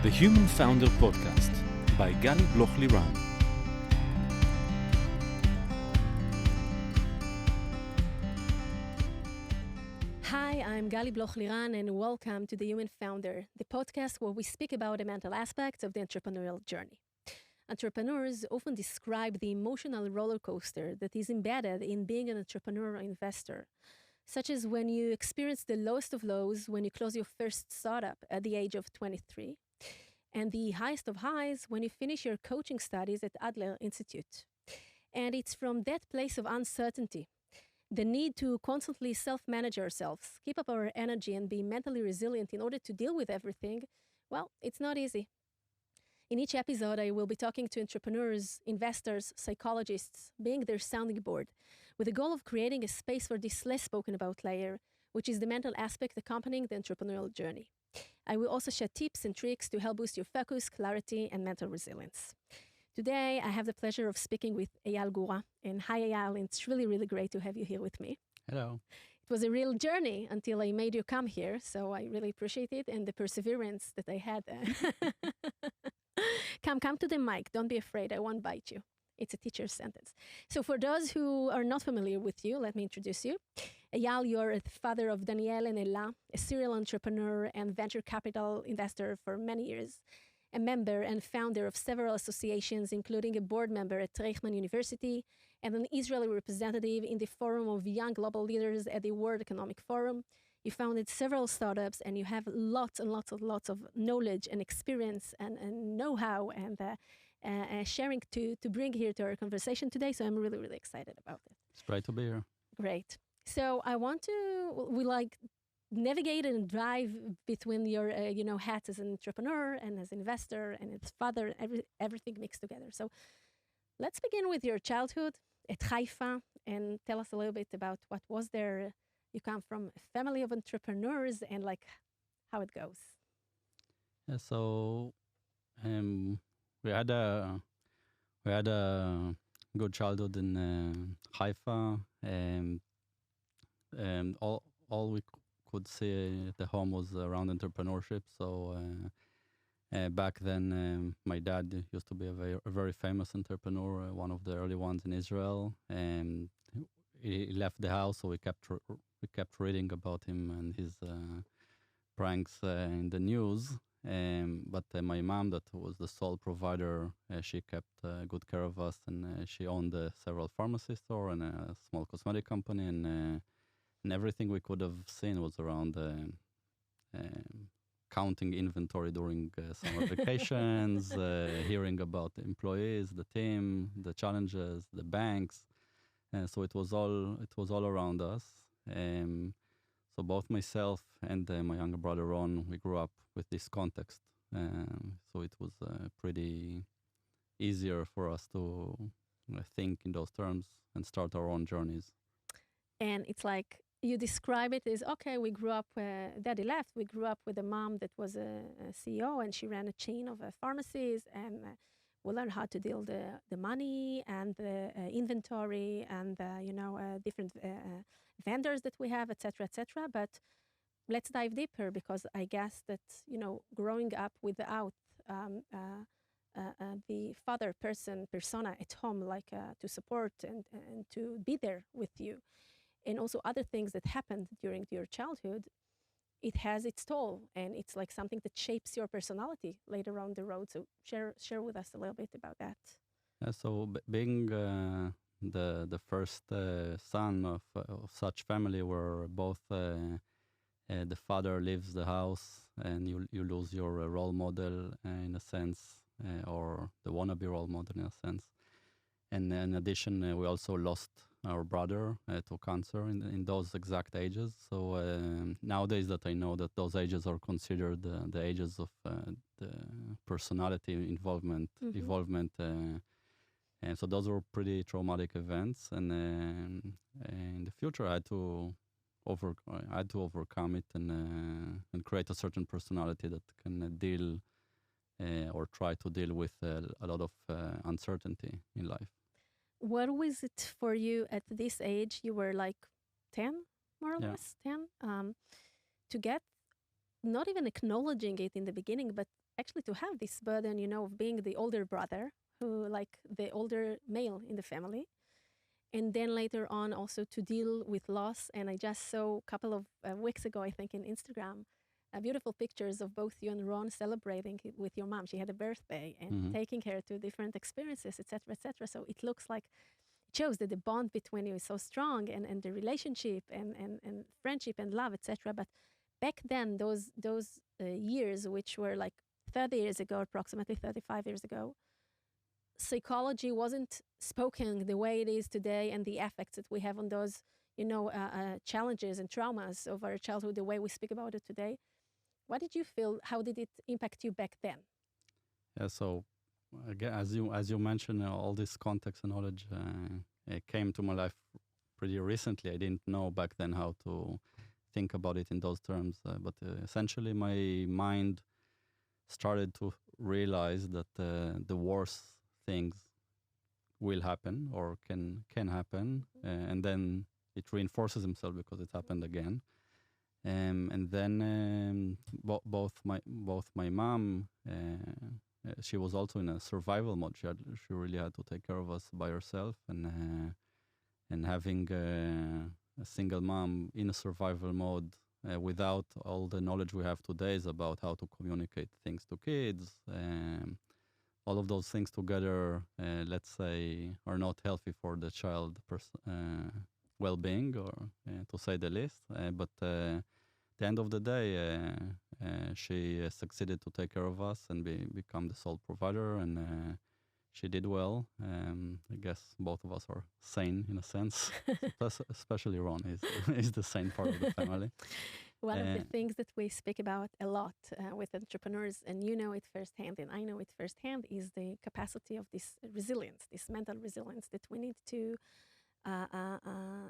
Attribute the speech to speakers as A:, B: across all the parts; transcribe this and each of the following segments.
A: The Human Founder Podcast by Gali Bloch-Liran.
B: Hi, I'm Gali Bloch-Liran and welcome to The Human Founder, the podcast where we speak about the mental aspects of the entrepreneurial journey. Entrepreneurs often describe the emotional roller coaster that is embedded in being an entrepreneur or investor, such as when you experience the lowest of lows when you close your first startup at the age of 23, and the highest of highs when you finish your coaching studies at Adler Institute. And it's from that place of uncertainty, the need to constantly self-manage ourselves, keep up our energy, and be mentally resilient in order to deal with everything, well, it's not easy. In each episode, I will be talking to entrepreneurs, investors, psychologists, being their sounding board, with the goal of creating a space for this less spoken about layer, which is the mental aspect accompanying the entrepreneurial journey. I will also share tips and tricks to help boost your focus, clarity, and mental resilience. Today, I have the pleasure of speaking with Eyal Gura. And hi, Eyal, it's really, really great to have you here with me.
C: Hello.
B: It was a real journey until I made you come here, so I really appreciate it and the perseverance that I had. Come to the mic. Don't be afraid. I won't bite you. It's a teacher's sentence. So for those who are not familiar with you, let me introduce you. Eyal, you're the father of Daniel and Ella, a serial entrepreneur and venture capital investor for many years, a member and founder of several associations, including a board member at Reichman University and an Israeli representative in the Forum of Young Global Leaders at the World Economic Forum. You founded several startups, and you have lots and lots of knowledge and experience and know-how and sharing to bring here to our conversation today. So I'm really, really excited about it.
C: It's great to be here.
B: Great. So I want to, we like navigate and drive between your, hats as an entrepreneur and as an investor and as father, everything mixed together. So let's begin with your childhood at Haifa and tell us a little bit about what was there. You come from a family of entrepreneurs and like how it goes.
C: Yeah, so we had a good childhood in Haifa, and all we could see at the home was around entrepreneurship. So back then, my dad used to be a very famous entrepreneur, one of the early ones in Israel, and he left the house, so we kept reading about him and his pranks in the news. But my mom, that was the sole provider, she kept good care of us, and she owned several pharmacy store and a small cosmetic company, and everything we could have seen was around counting inventory during summer vacations, hearing about the employees, the team, the challenges, the banks. So it was all around us. So both myself and my younger brother Ron, we grew up with this context. So it was pretty easier for us to think in those terms and start our own journeys.
B: And it's like you describe it as, okay, we grew up, daddy left, we grew up with a mom that was a CEO and she ran a chain of pharmacies, and we learned how to deal the money and the inventory and different vendors that we have, etc., etc. But let's dive deeper, because I guess that growing up without the father persona at home, like to support and to be there with you, and also other things that happened during your childhood, it has its toll, and it's like something that shapes your personality later on the road. So share with us a little bit about that.
C: So being the first son of such family, where both the father leaves the house and you lose your role model in a sense, or the wannabe role model in a sense. And in addition, we also lost our brother to cancer in those exact ages. So nowadays that I know that those ages are considered the ages of the personality involvement, and so those were pretty traumatic events. And in the future, I had to overcome it and create a certain personality that can deal or try to deal with a lot of uncertainty in life.
B: What was it for you at this age? You were like 10, more or less, 10, to get not even acknowledging it in the beginning, but actually to have this burden, of being the older brother, who like the older male in the family. And then later on also to deal with loss. And I just saw a couple of weeks ago, I think in Instagram, beautiful pictures of both you and Ron celebrating with your mom. She had a birthday and taking her to different experiences, etc., etc. So it looks like it shows that the bond between you is so strong, and the relationship and friendship and love, etc. But back then, those years, which were like 30 years ago, approximately 35 years ago, psychology wasn't spoken the way it is today, and the effects that we have on those, challenges and traumas of our childhood, the way we speak about it today. What did you feel? How did it impact you back then?
C: Yeah, so again, as you mentioned, all this context and knowledge it came to my life pretty recently. I didn't know back then how to think about it in those terms, but essentially my mind started to realize that the worst things will happen or can happen, and then it reinforces himself because it happened again. And then both my mom, she was also in a survival mode. She really had to take care of us by herself, and having a single mom in a survival mode without all the knowledge we have today is about how to communicate things to kids. All of those things together, let's say, are not healthy for the child well-being, or to say the least. But at the end of the day, she succeeded to take care of us and become the sole provider, and she did well. I guess both of us are sane in a sense, plus especially Ron is the sane part of the family.
B: One of the things that we speak about a lot with entrepreneurs, and you know it firsthand, and I know it firsthand, is the capacity of this resilience, this mental resilience that we need to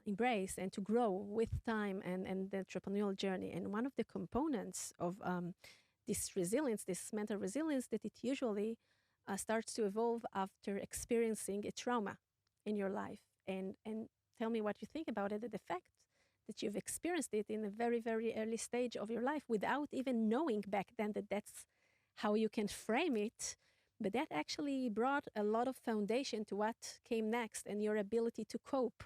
B: embrace and to grow with time and the entrepreneurial journey. And one of the components of this resilience, this mental resilience, that it usually starts to evolve after experiencing a trauma in your life. And tell me what you think about it, the fact that you've experienced it in a very, very early stage of your life without even knowing back then that that's how you can frame it. But that actually brought a lot of foundation to what came next and your ability to cope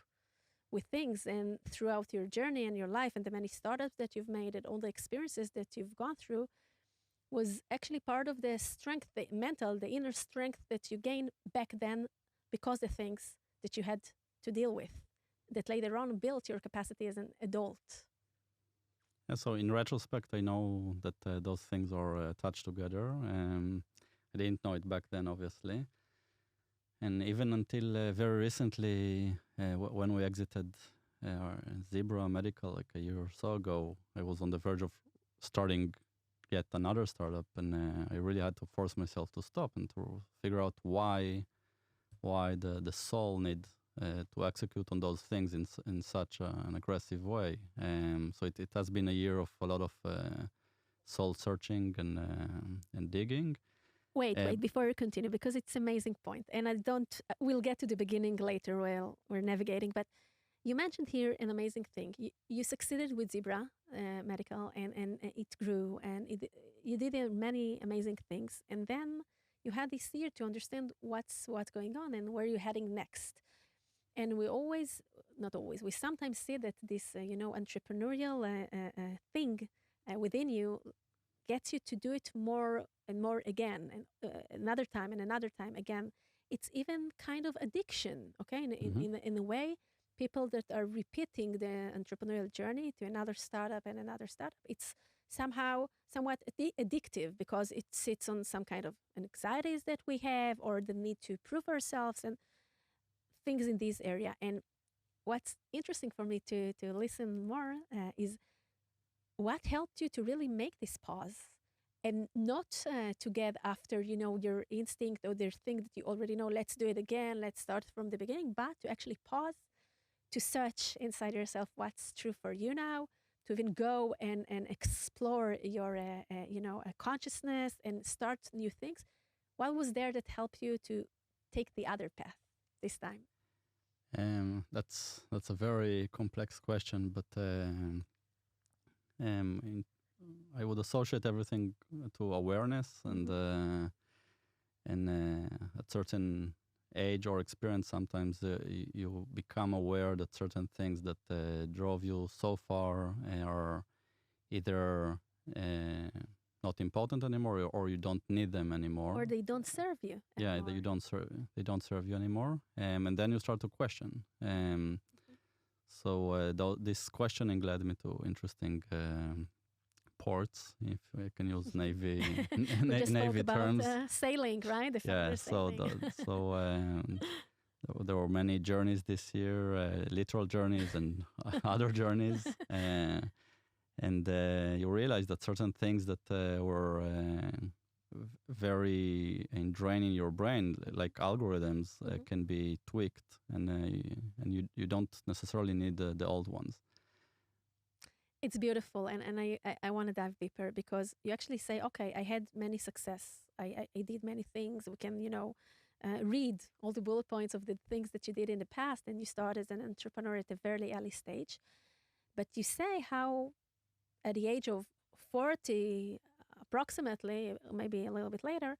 B: with things. And throughout your journey and your life and the many startups that you've made and all the experiences that you've gone through was actually part of the strength, the mental, the inner strength that you gained back then because the things that you had to deal with that later on built your capacity as an adult.
C: Yeah, so in retrospect, I know that those things are attached together. I didn't know it back then, obviously. And even until very recently, when we exited Zebra Medical like a year or so ago, I was on the verge of starting yet another startup, and I really had to force myself to stop and to figure out why the soul need to execute on those things in such an aggressive way. So it has been a year of a lot of soul searching and digging.
B: Wait, before you continue, because it's an amazing point. And we'll get to the beginning later while we're navigating, but you mentioned here an amazing thing. You succeeded with Zebra Medical, and it grew, and you did many amazing things. And then you had this year to understand what's going on and where you're heading next. And we sometimes see that this, entrepreneurial thing within you gets you to do it more and more again, and another time and another time again. It's even kind of addiction, okay? In a way, people that are repeating the entrepreneurial journey to another startup and another startup, it's somewhat addictive because it sits on some kind of anxieties that we have or the need to prove ourselves and things in this area. And what's interesting for me to listen more is what helped you to really make this pause and not to get after, your instinct or the thing that you already know, let's do it again, let's start from the beginning, but to actually pause, to search inside yourself what's true for you now, to even go and explore your, consciousness and start new things. What was there that helped you to take the other path this time?
C: That's a very complex question, but I would associate everything to awareness, and at certain age or experience, sometimes you become aware that certain things that drove you so far are either not important anymore, or you don't need them anymore,
B: Or they don't serve you
C: yeah,
B: anymore.
C: they don't serve you anymore, and then you start to question. So this questioning led me to interesting ports, if I can use Navy
B: We just
C: Navy
B: spoke
C: terms.
B: about sailing, right? The
C: Yeah,
B: founder sailing.
C: there were many journeys this year, literal journeys and other journeys, and you realize that certain things that were very ingrained in your brain, like algorithms, can be tweaked, and you don't necessarily need the old ones.
B: It's beautiful, and I want to dive deeper, because you actually say, okay, I had many success. I did many things. We can, read all the bullet points of the things that you did in the past, and you start as an entrepreneur at a very early stage. But you say how at the age of 40, approximately, maybe a little bit later,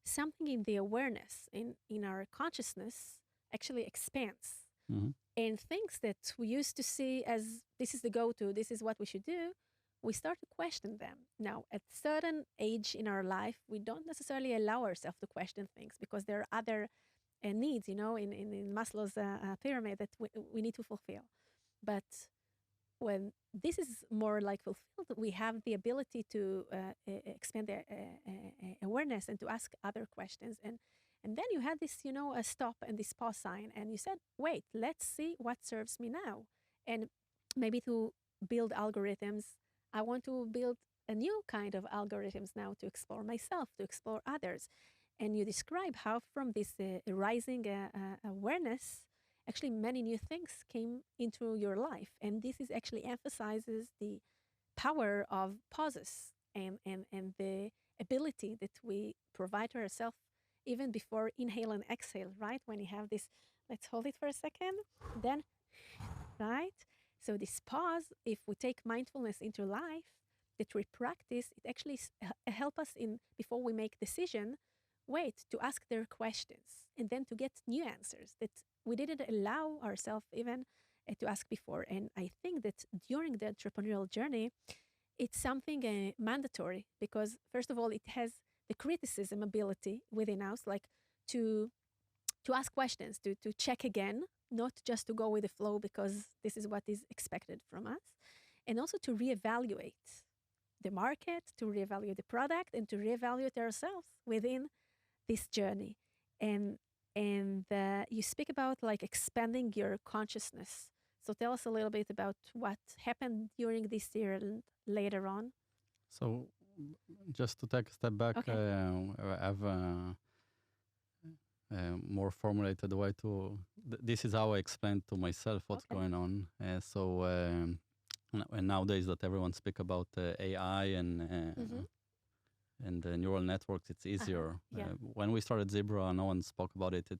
B: something in the awareness, in our consciousness, actually expands.
C: Mhm.
B: And things that we used to see as this is the go-to, this is what we should do, we start to question them. Now, at certain age in our life, we don't necessarily allow ourselves to question things, because there are other needs, in Maslow's pyramid that we need to fulfill. But when this is more like fulfilled, we have the ability to expand the awareness and to ask other questions. And then you had this, a stop and this pause sign, and you said, wait, let's see what serves me now. And maybe to build algorithms, I want to build a new kind of algorithms now to explore myself, to explore others. And you describe how from this rising awareness, actually many new things came into your life. And this is actually emphasizes the power of pauses and the ability that we provide to ourselves even before inhale and exhale, right? When you have this, let's hold it for a second, then, right? So this pause, if we take mindfulness into life, that we practice, it actually help us in, before we make decision, wait, to ask their questions, and then to get new answers that we didn't allow ourselves even to ask before. And I think that during the entrepreneurial journey, it's something mandatory, because first of all, it has the criticism ability within us, like to ask questions, to check again, not just to go with the flow because this is what is expected from us, and also to reevaluate the market, to reevaluate the product, and to reevaluate ourselves within this journey. And you speak about like expanding your consciousness. So tell us a little bit about what happened during this year and later on.
C: So, just to take a step back,
B: Okay.
C: I have a more formulated way to. This is how I explain to myself what's
B: Okay.
C: going on. And nowadays that everyone speak about AI and neural networks, it's easier.
B: Yeah.
C: When we started Zebra, no one spoke about it.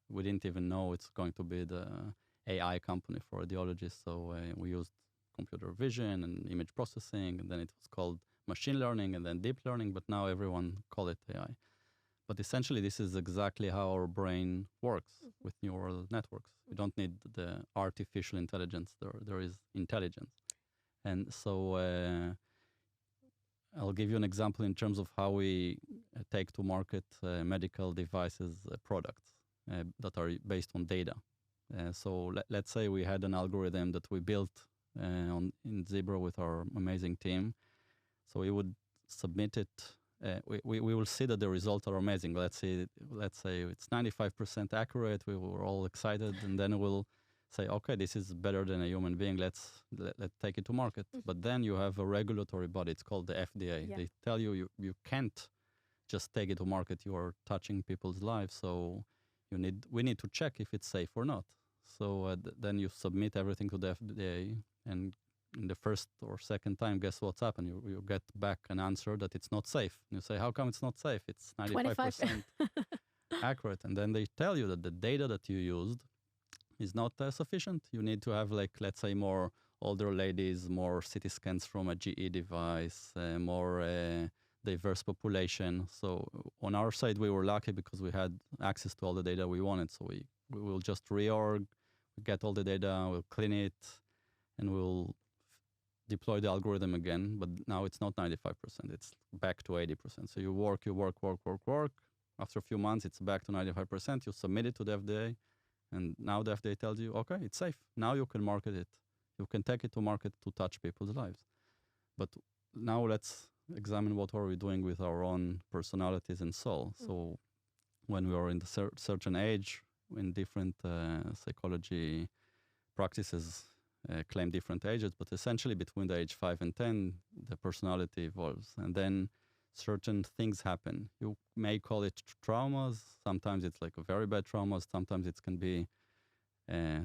C: We didn't even know it's going to be the AI company for radiologists. So we used computer vision and image processing, and then it was called machine learning, and then deep learning. But now everyone call it AI. But essentially, this is exactly how our brain works with neural networks. We don't need the artificial intelligence. There is intelligence. And so I'll give you an example in terms of how we take to market medical devices products that are based on data. So let's say we had an algorithm that we built in Zebra with our amazing team. So we would submit it. We will see that the results are amazing. Let's say it's 95% accurate. We were all excited, and then we'll say, okay, this is better than a human being. Let's take it to market. But then you have a regulatory body. It's called the FDA.
B: Yeah.
C: They tell you can't just take it to market. You are touching people's lives. So we need to check if it's safe or not. So then you submit everything to the FDA, and in the first or second time, guess what's happened? You get back an answer that it's not safe. You say, how come it's not safe? It's 95% accurate. And then they tell you that the data that you used is not sufficient. You need to have, like, let's say, more older ladies, more CT scans from a GE device, more diverse population. So on our side, we were lucky because we had access to all the data we wanted. So we will just reorg, get all the data, we'll clean it, and we'll deploy the algorithm again. But now it's not 95%, it's back to 80%. So you work. After a few months, it's back to 95%. You submit it to the FDA, and now the FDA tells you, okay, it's safe. Now you can market it. You can take it to market to touch people's lives. But now let's examine what are we doing with our own personalities and soul. So when we are in the certain age, in different psychology practices claim different ages, but essentially between the age 5 and 10, the personality evolves. And then certain things happen. You may call it traumas. Sometimes it's like a very bad trauma. Sometimes it can be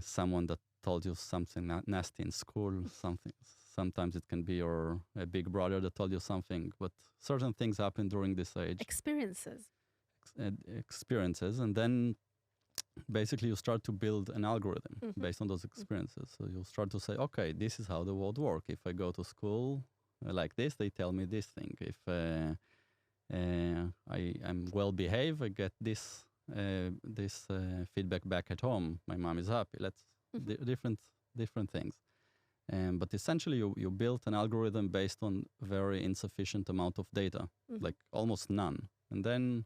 C: someone that told you something nasty in school. Sometimes it can be a big brother that told you something. But certain things happen during this age.
B: Experiences.
C: Experiences, and then basically you start to build an algorithm based on those experiences. So you start to say, okay, this is how the world works. If I go to school like this, they tell me this thing. If I'm well behaved, I get this feedback back at home. My mom is happy. Different things. But essentially, you built an algorithm based on very insufficient amount of data, like almost none. And then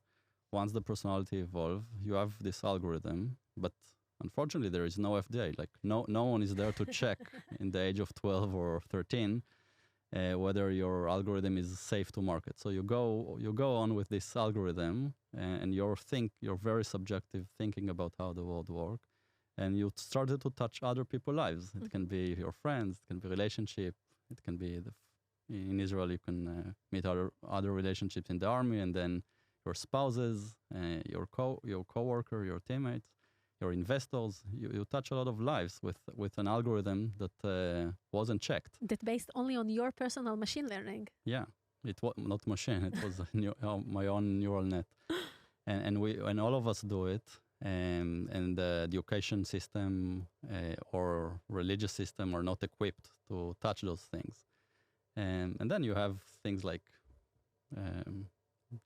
C: once the personality evolve, you have this algorithm, but unfortunately, there is no FDA. Like no one is there to check in the age of 12 or 13 whether your algorithm is safe to market. So you go on with this algorithm, and you're very subjective thinking about how the world works, and you started to touch other people's lives. It can be your friends, it can be relationship, it can be in Israel you can meet other relationships in the army, and then your spouses, your coworker, your teammates, your investors. You touch a lot of lives with an algorithm that wasn't checked.
B: That based only on your personal machine learning.
C: Yeah, it was not machine. It was my own neural net, and all of us do it. And the education system or religious system are not equipped to touch those things. And then you have things like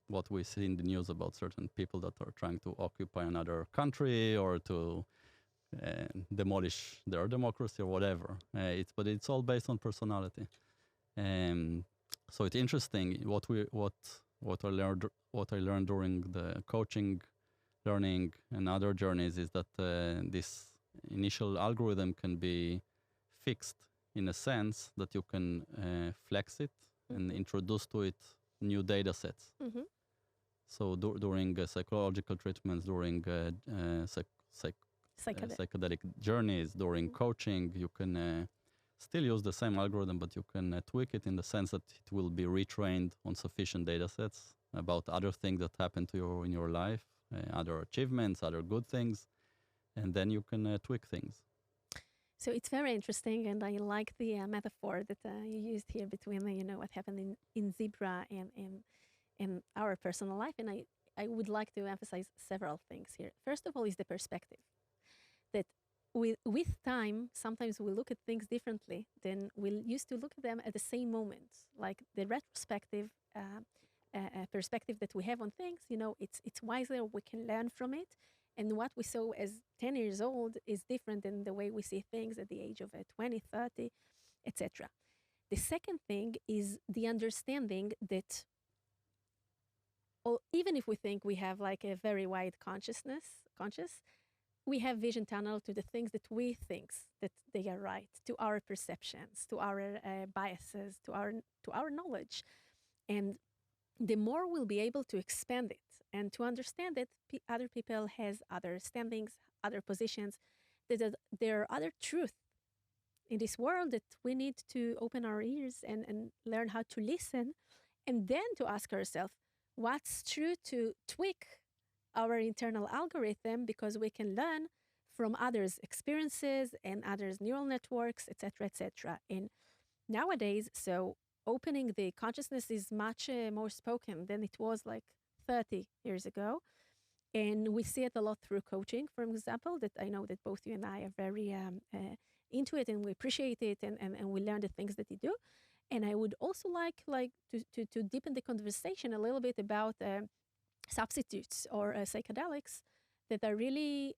C: what we see in the news about certain people that are trying to occupy another country or to demolish their democracy or whatever. But it's all based on personality. So it's interesting what I learned during the coaching, learning, and other journeys is that this initial algorithm can be fixed in a sense that you can flex it and introduce to it new data sets. So during psychological treatments, during psychedelic journeys, during coaching, you can still use the same algorithm, but you can tweak it in the sense that it will be retrained on sufficient data sets about other things that happen to you in your life, other achievements, other good things, and then you can tweak things.
B: So it's very interesting, and I like the metaphor that you used here between what happened in zebra and our personal life. And I would like to emphasize several things here. First of all is the perspective. That with time, sometimes we look at things differently than we used to look at them at the same moment. Like the retrospective perspective that we have on things, it's wiser, we can learn from it. And what we saw as 10 years old is different than the way we see things at the age of 20, 30, etc. The second thing is the understanding that even if we think we have like a very wide conscious, we have vision tunnel to the things that we think that they are right, to our perceptions, to our biases, to our knowledge. And the more we'll be able to expand it and to understand that other people has other standings, other positions, that there are other truths in this world that we need to open our ears and learn how to listen, and then to ask ourselves, what's true, to tweak our internal algorithm, because we can learn from others' experiences and others' neural networks, etc., etc. And nowadays, so opening the consciousness is much more spoken than it was like 30 years ago. And we see it a lot through coaching, for example, that I know that both you and I are very into it and we appreciate it and we learn the things that they do. And I would also like to deepen the conversation a little bit about substitutes or psychedelics that are really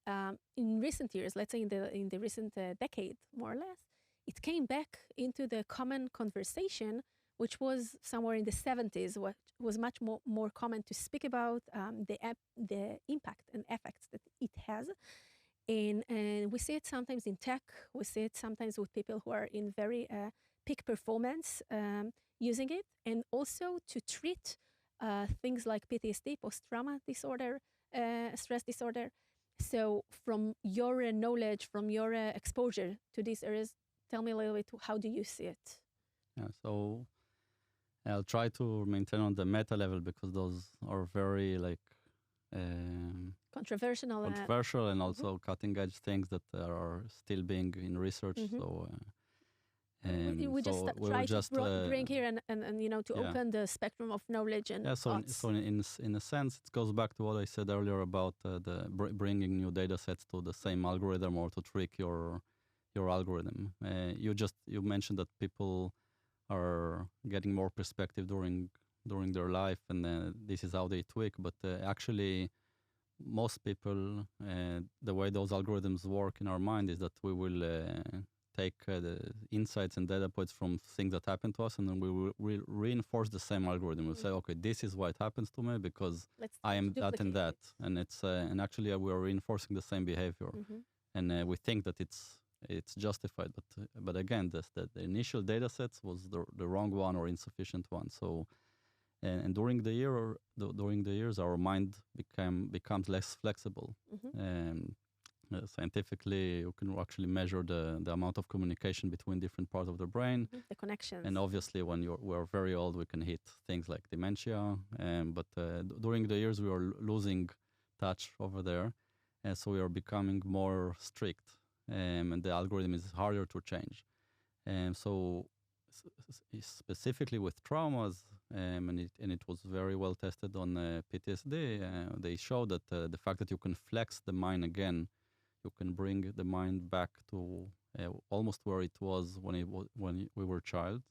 B: in recent years, let's say in the recent decade, more or less, it came back into the common conversation, which was somewhere in the 70s, what was much more common to speak about the impact and effects that it has. And we see it sometimes in tech. We see it sometimes with people who are in very peak performance using it, and also to treat things like PTSD, post-trauma disorder, stress disorder. So from your knowledge, from your exposure to these areas, tell me a little bit, how do you see it?
C: Yeah, so I'll try to maintain on the meta level because those are very
B: controversial
C: and also cutting edge things that are still being in research. So
B: we just try to bring here and to open the spectrum of knowledge and thoughts.
C: So in a sense, it goes back to what I said earlier about bringing new data sets to the same algorithm or to trick your algorithm. You mentioned that people are getting more perspective during their life, and this is how they tweak. But actually, most people, the way those algorithms work in our mind is that we will take the insights and data points from things that happen to us, and then we will reinforce the same algorithm. We'll say, okay, this is why it happens to me because I am that and that, and it's and actually we are reinforcing the same behavior, and we think that it's justified, but again, the initial data sets was the wrong one or insufficient one. So, and during the years, our mind becomes less flexible. Scientifically, you can actually measure the amount of communication between different parts of the brain,
B: the connections.
C: And obviously, when we're very old, we can hit things like dementia. But during the years, we are losing touch over there, and so we are becoming more strict. And the algorithm is harder to change. So specifically with traumas, and it was very well tested on PTSD, they showed that the fact that you can flex the mind again, you can bring the mind back to almost where it was when we were child.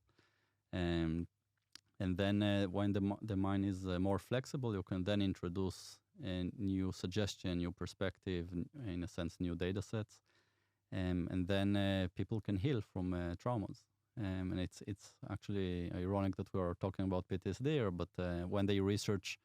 C: And then when the mind is more flexible, you can then introduce a new suggestion, new perspective, in a sense, new data sets. And then people can heal from traumas. And it's actually ironic that we are talking about PTSD here, but when they research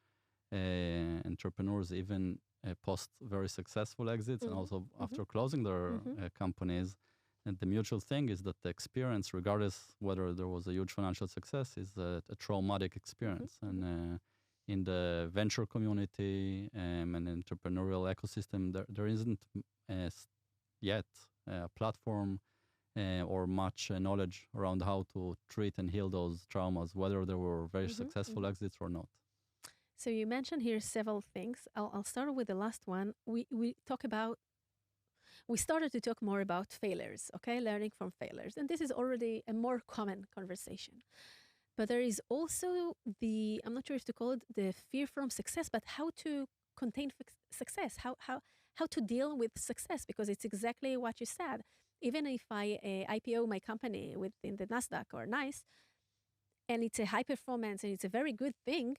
C: entrepreneurs, even post very successful exits, and also after closing their companies, and the mutual thing is that the experience, regardless whether there was a huge financial success, is a traumatic experience. And in the venture community and entrepreneurial ecosystem, there isn't yet a platform or much knowledge around how to treat and heal those traumas, whether they were very successful exits or not.
B: So you mentioned here several things. I'll start with the last one. We started to talk more about failures, okay? Learning from failures. And this is already a more common conversation. But there is also I'm not sure if to call it the fear from success, but how to contain success, how to deal with success, because it's exactly what you said. Even if I IPO my company within the NASDAQ or NICE, and it's a high performance and it's a very good thing,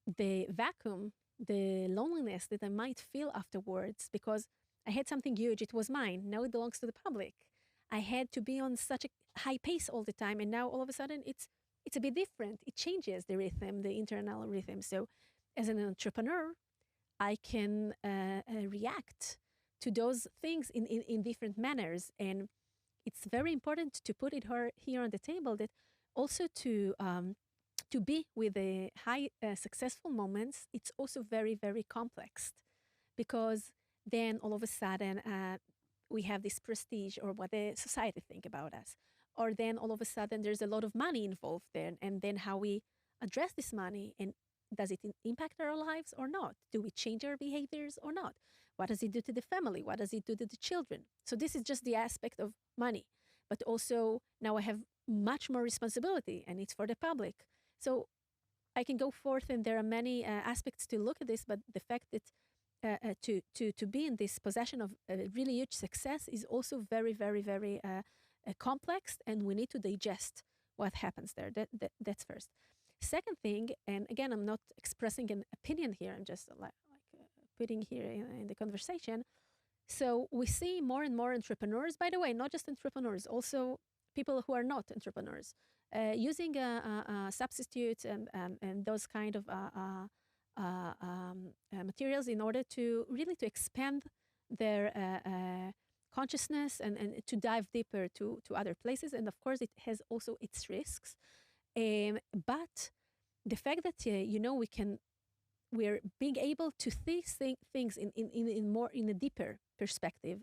B: the vacuum, the loneliness that I might feel afterwards, because I had something huge, it was mine, now it belongs to the public. I had to be on such a high pace all the time, and now all of a sudden it's a bit different. It changes the rhythm, the internal rhythm. So as an entrepreneur, I can react to those things in different manners. And it's very important to put it here on the table that also to be with the high successful moments, it's also very, very complex, because then all of a sudden we have this prestige or what the society think about us. Or then all of a sudden there's a lot of money involved there, and then how we address this money, and does it impact our lives or not? Do we change our behaviors or not? What does it do to the family? What does it do to the children? So this is just the aspect of money. But also now I have much more responsibility, and it's for the public. So I can go forth, and there are many aspects to look at this, but the fact that to be in this possession of a really huge success is also very, very, very complex, and we need to digest what happens there. That's first. Second thing, and again, I'm not expressing an opinion here. I'm just putting here in the conversation. So we see more and more entrepreneurs, by the way, not just entrepreneurs, also people who are not entrepreneurs, using substitutes and those kind of materials in order to really to expand their consciousness and to dive deeper to other places. And of course, it has also its risks. But the fact that, we're being able to see things in more in a deeper perspective,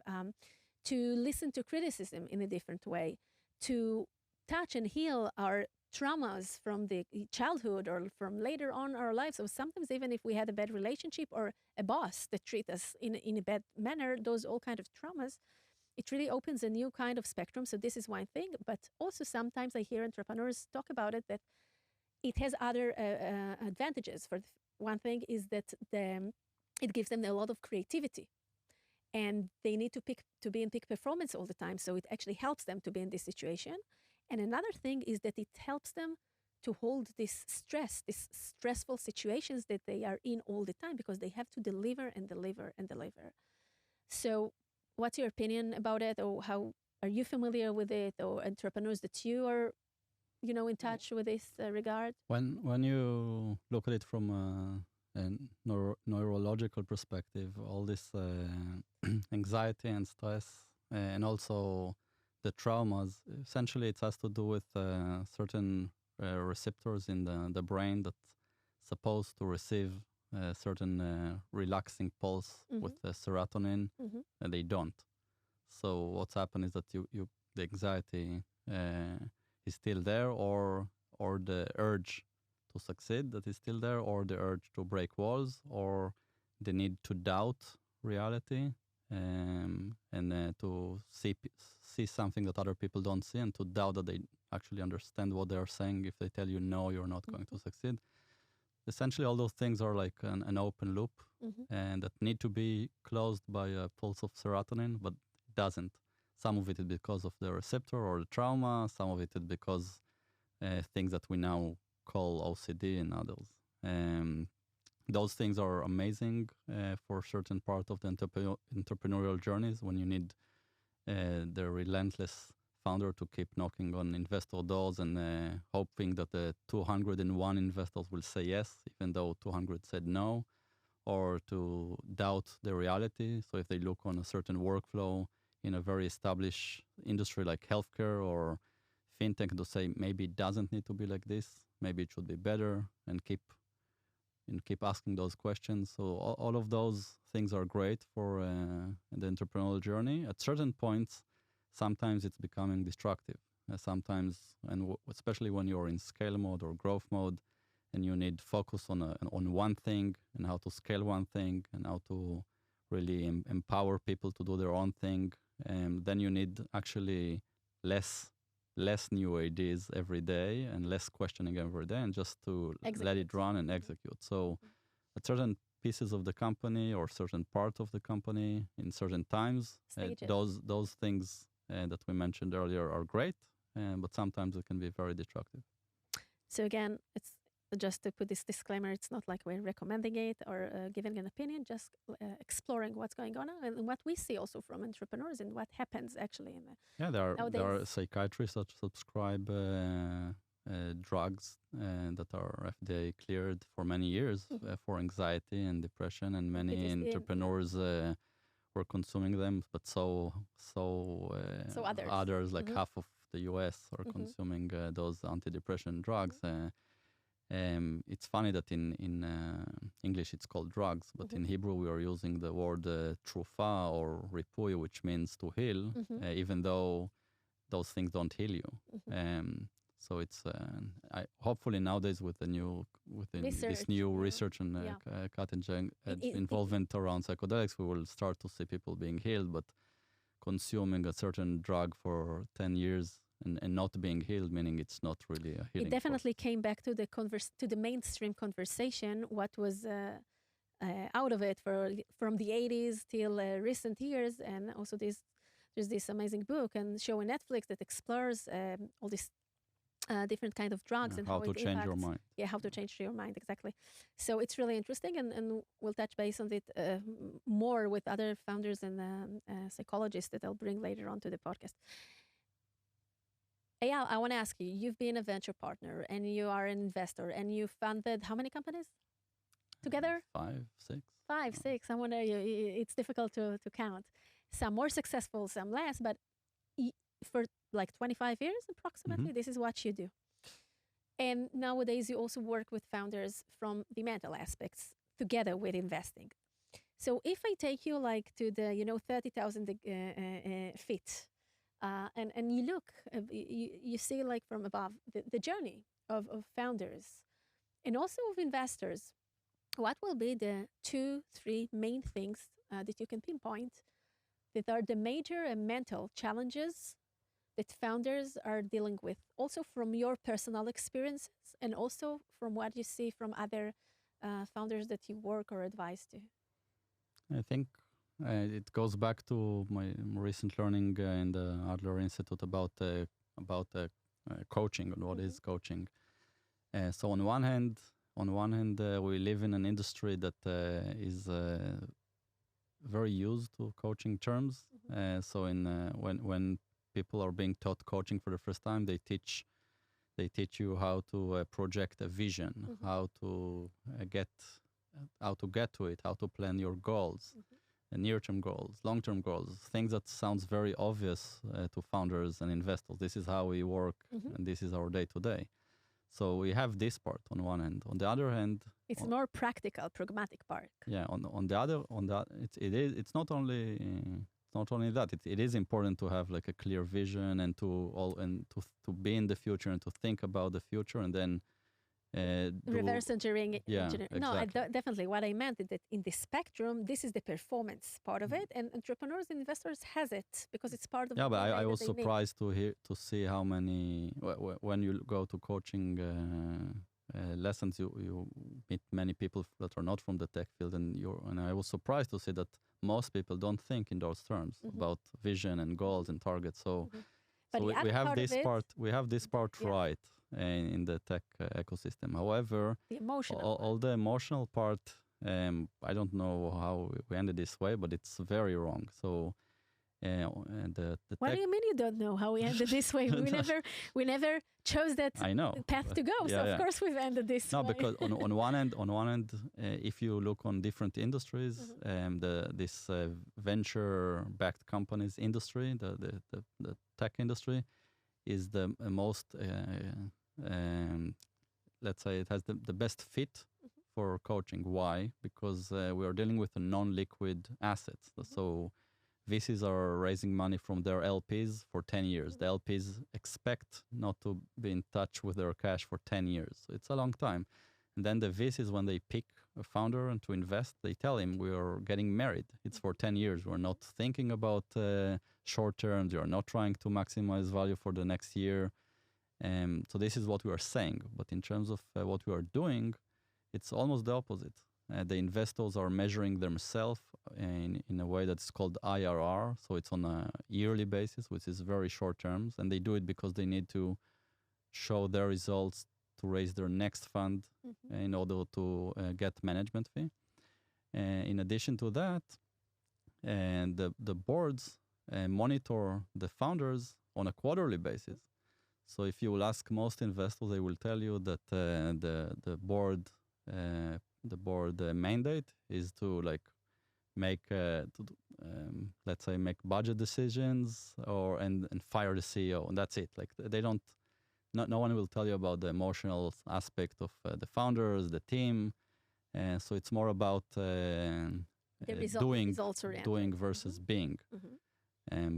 B: to listen to criticism in a different way, to touch and heal our traumas from the childhood or from later on our lives. So sometimes even if we had a bad relationship or a boss that treat us in a bad manner, those all kind of traumas, it really opens a new kind of spectrum. So this is one thing, but also sometimes I hear entrepreneurs talk about it, that it has other advantages. One thing is that it gives them a lot of creativity, and they need to be in peak performance all the time. So it actually helps them to be in this situation. And another thing is that it helps them to hold this stress, these stressful situations that they are in all the time, because they have to deliver and deliver and deliver. So what's your opinion about it, or how are you familiar with it, or entrepreneurs that you are, in touch with this regard?
C: When you look at it from a neurological perspective, all this anxiety and stress, and also the traumas, essentially it has to do with certain receptors in the brain that's supposed to receive a certain relaxing pulse with the serotonin, and they don't. So what's happened is that the anxiety is still there, or the urge to succeed that is still there, or the urge to break walls, or the need to doubt reality, and to see something that other people don't see, and to doubt that they actually understand what they are saying if they tell you, no, you're not going to succeed. Essentially, all those things are like an open loop, and that need to be closed by a pulse of serotonin, but it doesn't. Some of it is because of the receptor or the trauma. Some of it is because things that we now call OCD and others. Those things are amazing for certain part of the entrepreneurial journeys, when you need the relentless founder to keep knocking on investor doors and hoping that the 201 investors will say yes, even though 200 said no, or to doubt the reality. So if they look on a certain workflow in a very established industry like healthcare or fintech, to say maybe it doesn't need to be like this, maybe it should be better, and keep asking those questions. So all of those things are great for the entrepreneurial journey. At certain points, sometimes it's becoming destructive. Sometimes, and especially when you're in scale mode or growth mode, and you need focus on one thing, and how to scale one thing, and how to really empower people to do their own thing. And then you need actually less new ideas every day, and less questioning every day, and just to let it run and execute. So at certain pieces of the company or certain part of the company in certain times, those things that we mentioned earlier are great, but sometimes it can be very destructive.
B: So again, it's just to put this disclaimer, it's not like we're recommending it or giving an opinion, just exploring what's going on and what we see also from entrepreneurs and what happens actually in the
C: there are psychiatrists that subscribe drugs that are FDA cleared for many years for anxiety and depression, and many entrepreneurs were consuming them, but so others like half of the US are consuming those antidepressant drugs. It's funny that in English it's called drugs, but in Hebrew we are using the word trufa or ripui, which means to heal, even though those things don't heal you. So it's hopefully nowadays with this new research and cutting involvement around psychedelics, we will start to see people being healed, but consuming a certain drug for 10 years and not being healed, meaning it's not really a healing.
B: It definitely came back to the mainstream conversation. What was out of it from the 80s till recent years. And also there's this amazing book and show on Netflix that explores all these different kind of drugs and
C: how
B: how
C: to
B: it
C: change
B: impacts.
C: your mind.
B: Yeah, how to change your mind, exactly. So it's really interesting, and we'll touch base on it more with other founders and psychologists that I'll bring later on to the podcast. Eyal, I want to ask you, you've been a venture partner and you are an investor and you funded how many companies together?
C: 5, 6.
B: 5, 6. I wonder, it's difficult to count. Some more successful, some less, but for like 25 years approximately, this is what you do. And nowadays you also work with founders from the mental aspects together with investing. So if I take you like to the 30,000 feet, and you look, you see like from above the journey of founders and also of investors, what will be the 2, 3 main things that you can pinpoint that are the major mental challenges that founders are dealing with, also from your personal experiences and also from what you see from other founders that you work or advise to?
C: I think it goes back to my recent learning in the Adler Institute about coaching and what is coaching. So on one hand, we live in an industry that is very used to coaching terms. So when people are being taught coaching for the first time, they teach you how to project a vision, how to get to it, how to plan your goals, near-term goals, long-term goals, things that sounds very obvious to founders and investors. This is how we work, and this is our day-to-day. So we have this part on one hand. On the other hand,
B: it's more practical, pragmatic part.
C: Yeah. It's not only that. It is important to have like a clear vision and to be in the future and to think about the future and then
B: reverse engineering.
C: Yeah,
B: No,
C: exactly.
B: Definitely. What I meant is that in the spectrum, this is the performance part of it, and entrepreneurs and investors has it because it's part of.
C: Yeah,
B: the
C: but I was
B: that they
C: surprised to see how many when you go to coaching lessons, you meet many people that are not from the tech field, and I was surprised to see that most people don't think in those terms about vision and goals and targets. So, we have this part. We have this part right in the tech ecosystem. However,
B: the emotional
C: all the emotional part, I don't know how we ended this way, but it's very wrong. So, and the
B: what
C: tech,
B: do you mean you don't know how we ended this way? We never chose that path to go. So of course we've ended this way.
C: No, because on one end, if you look on different industries, this venture-backed companies industry, the tech industry, is the most let's say it has the best fit for coaching. Why? Because we are dealing with a non-liquid assets. So VCs are raising money from their LPs for 10 years. The LPs expect not to be in touch with their cash for 10 years. So it's a long time. And then the VCs, when they pick a founder and to invest, they tell him, we are getting married. It's for 10 years. We're not thinking about short terms. We are not trying to maximize value for the next year. So this is what we are saying. But in terms of what we are doing, it's almost the opposite. The investors are measuring themselves in a way that's called IRR. So it's on a yearly basis, which is very short terms. And they do it because they need to show their results to raise their next fund in order to get management fee. In addition to that, and the boards monitor the founders on a quarterly basis. So if you will ask most investors, they will tell you that the board mandate is to like make let's say make budget decisions and fire the CEO, and that's it. Like they don't. No one will tell you about the emotional aspect of the founders, the team. So it's more about doing versus being.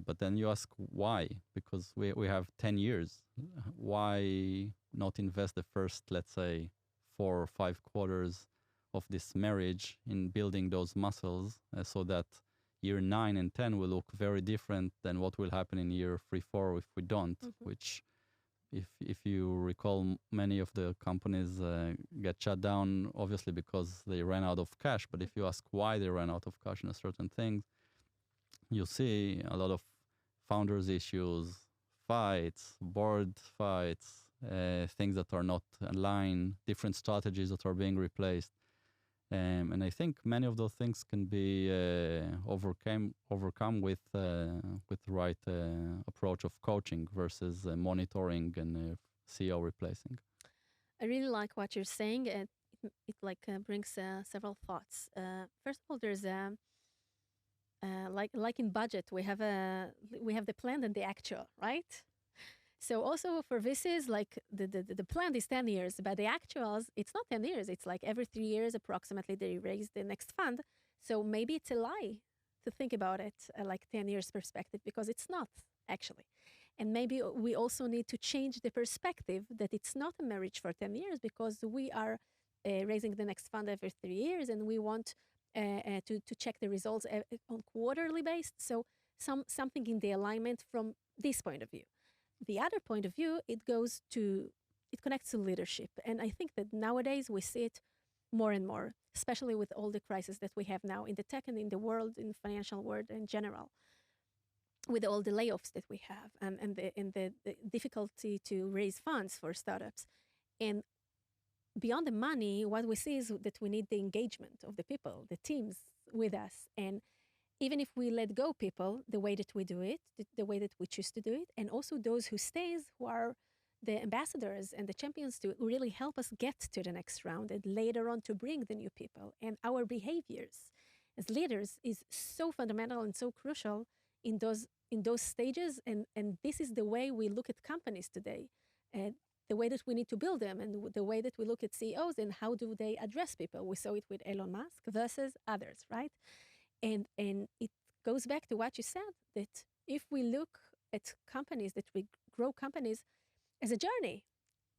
C: But then you ask why? Because we have 10 years. Why not invest the first, let's say, 4 or 5 quarters of this marriage in building those muscles so that year 9 and 10 will look very different than what will happen in year 3, 4 if we don't, which if you recall, many of the companies get shut down obviously because they ran out of cash. But if you ask why they ran out of cash in a certain thing, you see a lot of founders issues, fights, board fights, things that are not aligned, different strategies that are being replaced. And I think many of those things can be overcome with the right approach of coaching versus monitoring and CEO replacing.
B: I really like what you're saying, and it brings several thoughts. First of all, there's like in budget, we have the plan and the actual, right? So also for VCs, like the plan is 10 years, but the actuals, it's not 10 years. It's like every 3 years approximately they raise the next fund. So maybe it's a lie to think about it like 10 years perspective, because it's not actually. And maybe we also need to change the perspective that it's not a marriage for 10 years, because we are raising the next fund every 3 years, and we want to check the results on quarterly based. So something in the alignment from this point of view. The other point of view, it connects to leadership. And I think that nowadays we see it more and more, especially with all the crises that we have now in the tech and in the world, in the financial world in general, with all the layoffs that we have and the difficulty to raise funds for startups. And beyond the money, what we see is that we need the engagement of the people, the teams with us. And even if we let go people, the way that we do it, the way that we choose to do it, and also those who stays, who are the ambassadors and the champions to really help us get to the next round and later on to bring the new people. And our behaviors as leaders is so fundamental and so crucial in those stages. And this is the way we look at companies today, the way that we need to build them, and the way that we look at CEOs and how do they address people. We saw it with Elon Musk versus others, right? And it goes back to what you said, that if we look at companies, that we grow companies as a journey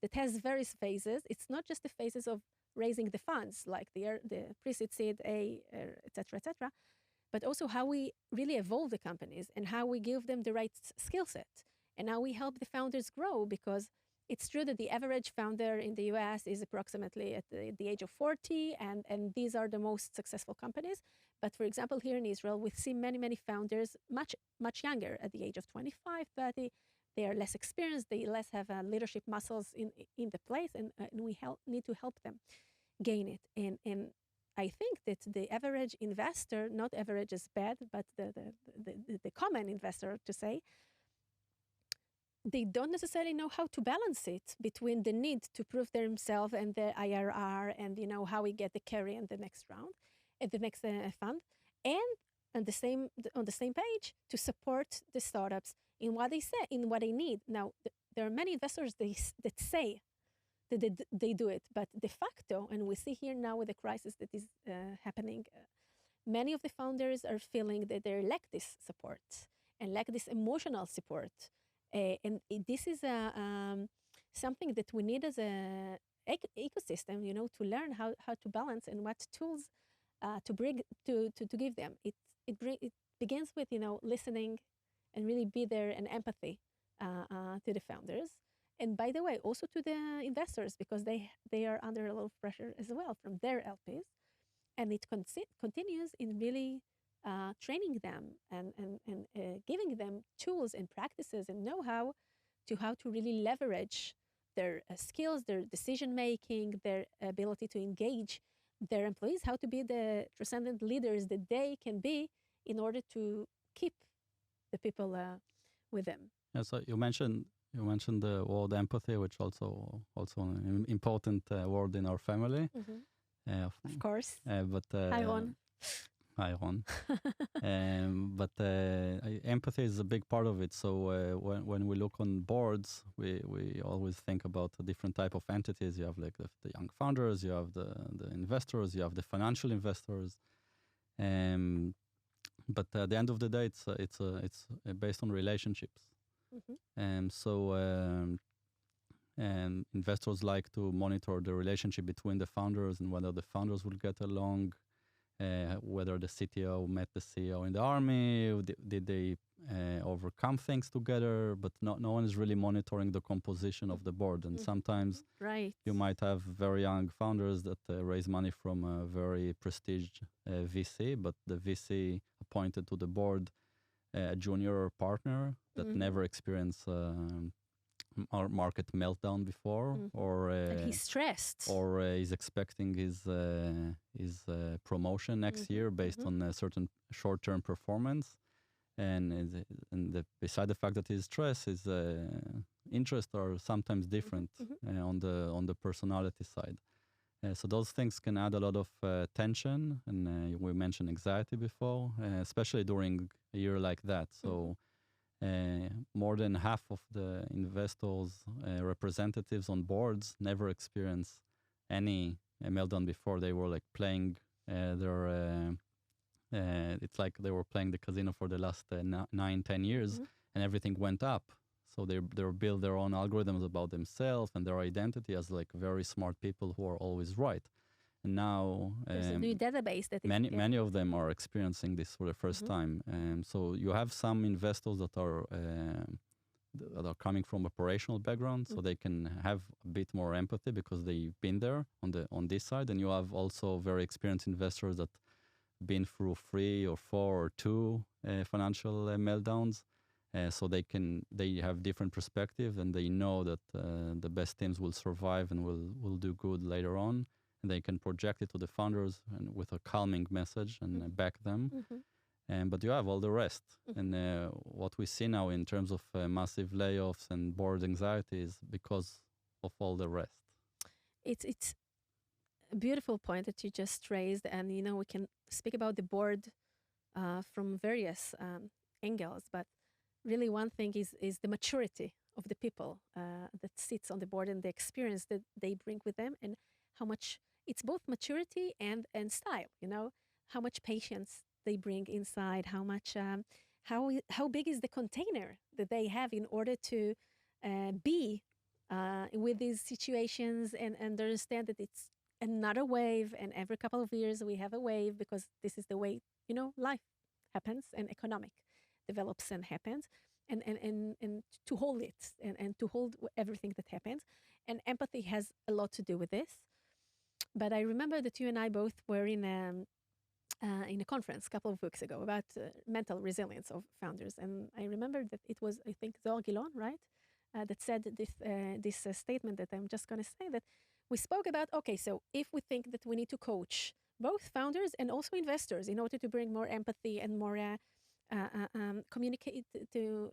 B: that has various phases. It's not just the phases of raising the funds, like the pre-seed, seed, A, et cetera, but also how we really evolve the companies and how we give them the right skill set and how we help the founders grow. Because it's true that the average founder in the US is approximately at the age of 40, and these are the most successful companies. But for example, here in Israel, we see many, many founders much younger, at the age of 25, 30. They are less experienced, they less have leadership muscles in the place, and we need to help them gain it. And I think that the average investor, not average is bad, but the common investor, to say, they don't necessarily know how to balance it between the need to prove themselves and the IRR and, how we get the carry in the next round, at the next fund, and on the same page to support the startups in what they say, in what they need. Now, there are many investors that say that they do it, but de facto, and we see here now with the crisis that is happening, many of the founders are feeling that they lack this support and lack this emotional support. And this is something that we need as a ecosystem, to learn how to balance and what tools to bring to give them. It begins with listening and really be there, and empathy to the founders, and by the way also to the investors, because they are under a lot of pressure as well from their LPs, and it continues in really training them and giving them tools and practices and know-how to how to really leverage their skills, their decision-making, their ability to engage their employees, how to be the transcendent leaders that they can be in order to keep the people with them.
C: Yeah, so you mentioned the word empathy, which also an important word in our family.
B: Mm-hmm. Of course.
C: But
B: Hi, Ron.
C: Hi, Ron. But empathy is a big part of it. So when we look on boards, we always think about a different type of entities. You have like the young founders, you have the investors, you have the financial investors. But at the end of the day, it's based on relationships.
B: Mm-hmm.
C: And investors like to monitor the relationship between the founders and whether the founders will get along. whether the CTO met the CEO in the army, did they overcome things together, but no one is really monitoring the composition of the board. And sometimes
B: Right.
C: you might have very young founders that raise money from a very prestiged VC, but the VC appointed to the board a junior partner that never experienced market meltdown before, or
B: And he's stressed.
C: or is expecting his promotion next year based on a certain short-term performance. And beside the fact that his stress, his interests are sometimes different on the personality side. So those things can add a lot of tension, and we mentioned anxiety before, especially during a year like that. So more than half of the investors' representatives on boards never experienced any meltdown before. They were like playing their it's like they were playing the casino for the last 9-10 years, and everything went up. So they build their own algorithms about themselves and their identity as like very smart people who are always right. And now
B: There's a new database that
C: many of them are experiencing this for the first time. So you have some investors that are coming from operational background, so they can have a bit more empathy because they've been there on this side. And you have also very experienced investors that been through 3 or 4 or 2 financial meltdowns, so they have different perspective, and they know that the best teams will survive and will do good later on, and they can project it to the founders and with a calming message and back them. But you have all the rest, and what we see now in terms of massive layoffs and board anxiety is because of all the rest.
B: It's a beautiful point that you just raised, and we can speak about the board from various angles, but really one thing is the maturity of the people that sits on the board and the experience that they bring with them, and how much it's both maturity and style. How much patience they bring inside, how much how big is the container that they have in order to be with these situations and understand that it's another wave, and every couple of years we have a wave, because this is the way life happens and economic develops and happens, and to hold it and to hold everything that happens, and empathy has a lot to do with this. But I remember that you and I both were in a conference a couple of weeks ago about mental resilience of founders, and I remember that it was, I think, Eyal Gura, right, that said this statement that I'm just going to say, that we spoke about, okay, so if we think that we need to coach both founders and also investors in order to bring more empathy and more communicate, to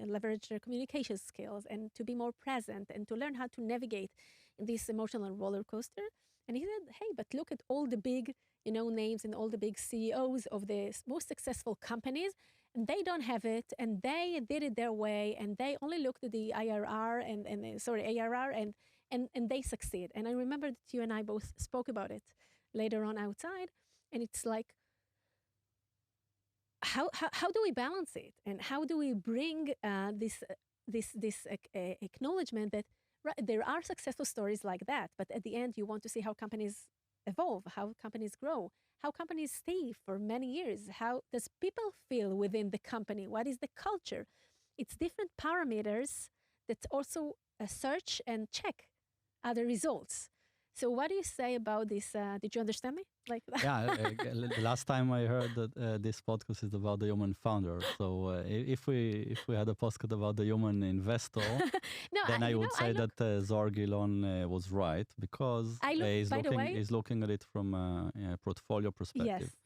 B: leverage their communication skills and to be more present and to learn how to navigate in this emotional roller coaster. And he said, hey, but look at all the big, names and all the big CEOs of the most successful companies, and they don't have it, and they did it their way, and they only looked at the ARR and they succeed. And I remember that you and I both spoke about it later on outside, and it's like, how do we balance it, and how do we bring this acknowledgement that there are successful stories like that, but at the end you want to see how companies evolve, how companies grow, how companies stay for many years, how does people feel within the company, what is the culture? It's different parameters that also search and check other results. So what do you say about this? Did you understand me?
C: Yeah, the last time I heard that this podcast is about the human founder. So if we had a podcast about the human investor, then I would say that Zohar Gilon was right, because he's looking at it from a portfolio perspective.
B: Yes.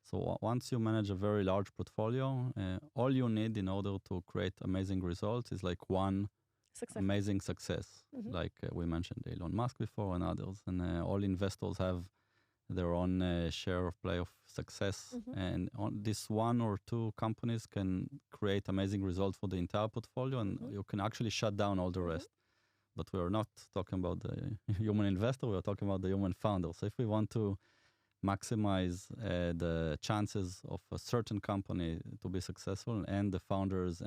C: So once you manage a very large portfolio, all you need in order to create amazing results is like one amazing success, like we mentioned Elon Musk before and others, and all investors have their own share of play of success, and on this 1 or 2 companies can create amazing results for the entire portfolio, and you can actually shut down all the rest. But we are not talking about the human investor, we are talking about the human founder. So if we want to maximize the chances of a certain company to be successful, and the founders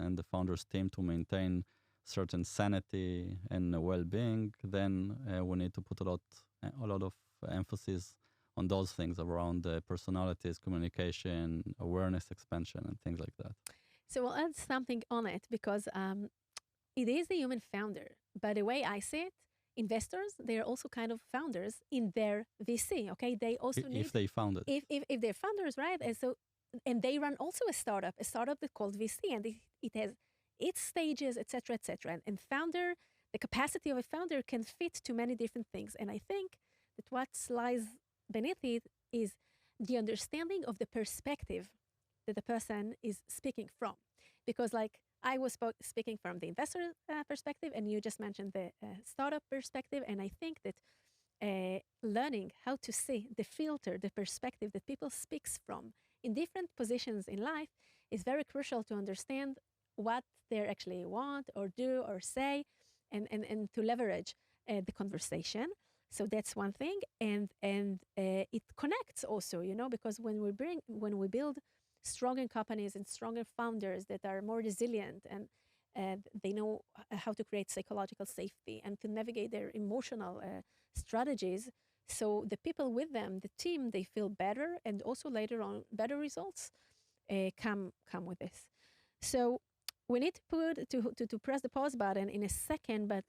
C: team to maintain certain sanity and well-being, then we need to put a lot of emphasis on those things around personalities, communication, awareness expansion, and things like that.
B: So we'll add something on it because it is the human founder. By the way I see it, investors, they're also kind of founders in their VC, okay? They also need...
C: If they found it.
B: If they're founders, right? And they run also a startup that's called VC, and it has its stages, etc., etc. And founder, the capacity of a founder can fit to many different things. And I think that what lies beneath it is the understanding of the perspective that the person is speaking from. Because like I was speaking from the investor perspective, and you just mentioned the startup perspective. And I think that learning how to see the filter, the perspective that people speaks from in different positions in life is very crucial to understand what they actually want or do or say, and to leverage the conversation. So that's one thing, and it connects also, because when we build stronger companies and stronger founders that are more resilient and they know how to create psychological safety and to navigate their emotional strategies. So the people with them, the team, they feel better, and also later on better results come with this. So we need to press the pause button in a second, but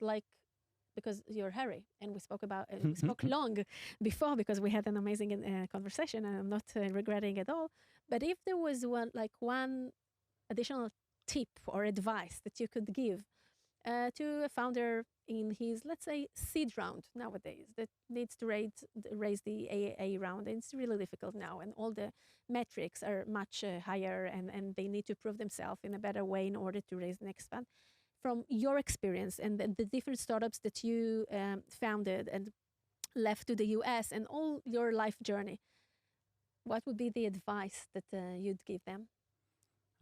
B: because you're Harry, and we spoke long before because we had an amazing conversation, and I'm not regretting at all. But if there was one additional tip or advice that you could give to a founder in his, let's say, seed round nowadays that needs to raise the A round, and it's really difficult now, and all the metrics are much higher, and they need to prove themselves in a better way in order to raise the next fund. From your experience and the different startups that you founded and left to the US and all your life journey, what would be the advice that you'd give them?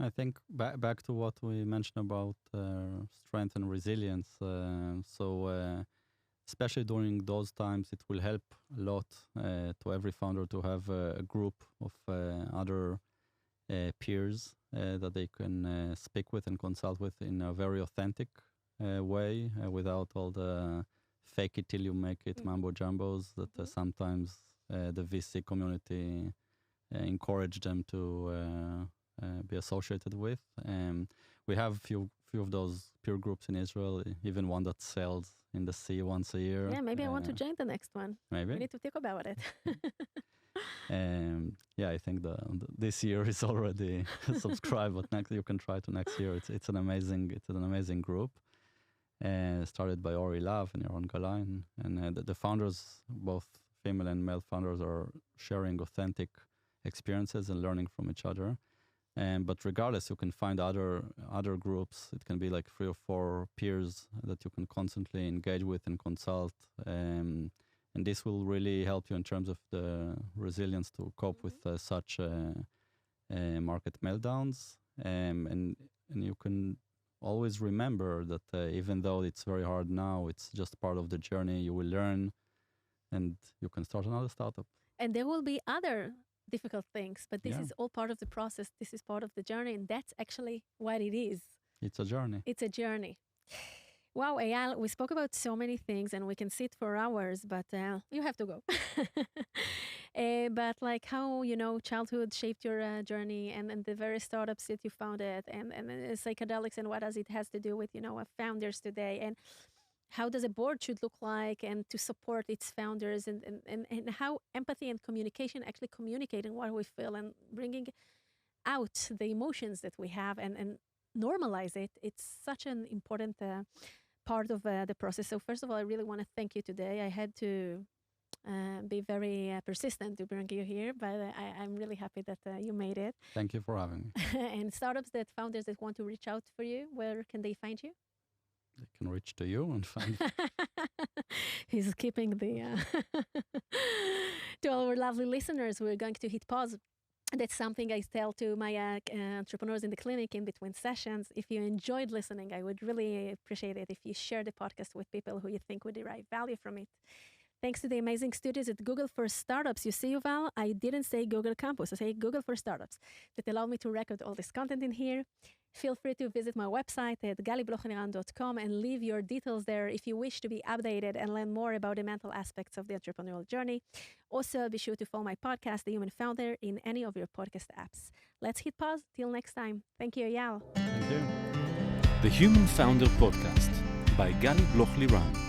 C: I think back to what we mentioned about strength and resilience. Especially during those times, it will help a lot to every founder to have a group of other peers that they can speak with and consult with in a very authentic way, without all the fake it till you make it mambo jumbos that sometimes the VC community encourage them to be associated with. We have few of those peer groups in Israel, even one that sells in the sea once a year.
B: Yeah, maybe I want to join the next one.
C: Maybe.
B: We need to think about it.
C: I think this year is already subscribed, but next you can try to next year. It's an amazing group. Started by Ori Lav and Yaron Galain, and the founders, both female and male founders, are sharing authentic experiences and learning from each other. But regardless, you can find other groups. It can be like 3 or 4 peers that you can constantly engage with and consult. And this will really help you in terms of the resilience to cope with such market meltdowns. And you can always remember that even though it's very hard now, it's just part of the journey. You will learn, and you can start another startup.
B: And there will be other difficult things, but this is all part of the process. This is part of the journey, and that's actually what it is.
C: It's a journey.
B: It's a journey. Wow, Eyal, we spoke about so many things, and we can sit for hours, but you have to go. But like how, childhood shaped your journey, and the various startups that you founded, and psychedelics, and what does it has to do with, founders today, and how does a board should look like, and to support its founders, and how empathy and communication actually communicating what we feel and bringing out the emotions that we have and normalize it. It's such an important part of the process. So first of all, I really want to thank you today. I had to be very persistent to bring you here, but I'm really happy that you made it.
C: Thank you for having me.
B: And founders that want to reach out for you, where can they find you?
C: They can reach to you and find
B: He's keeping the... To all our lovely listeners, we're going to hit pause. That's something I tell to my entrepreneurs in the clinic in between sessions. If you enjoyed listening, I would really appreciate it if you share the podcast with people who you think would derive value from it. Thanks to the amazing studios at Google for Startups. You see, Yuval, I didn't say Google Campus. I say Google for Startups that allowed me to record all this content in here. Feel free to visit my website at galiblochliran.com and leave your details there if you wish to be updated and learn more about the mental aspects of the entrepreneurial journey. Also, be sure to follow my podcast, The Human Founder, in any of your podcast apps. Let's hit pause. Till next time. Thank you, Eyal.
C: Thank you.
A: The Human Founder Podcast by Gali Bloch-Liran.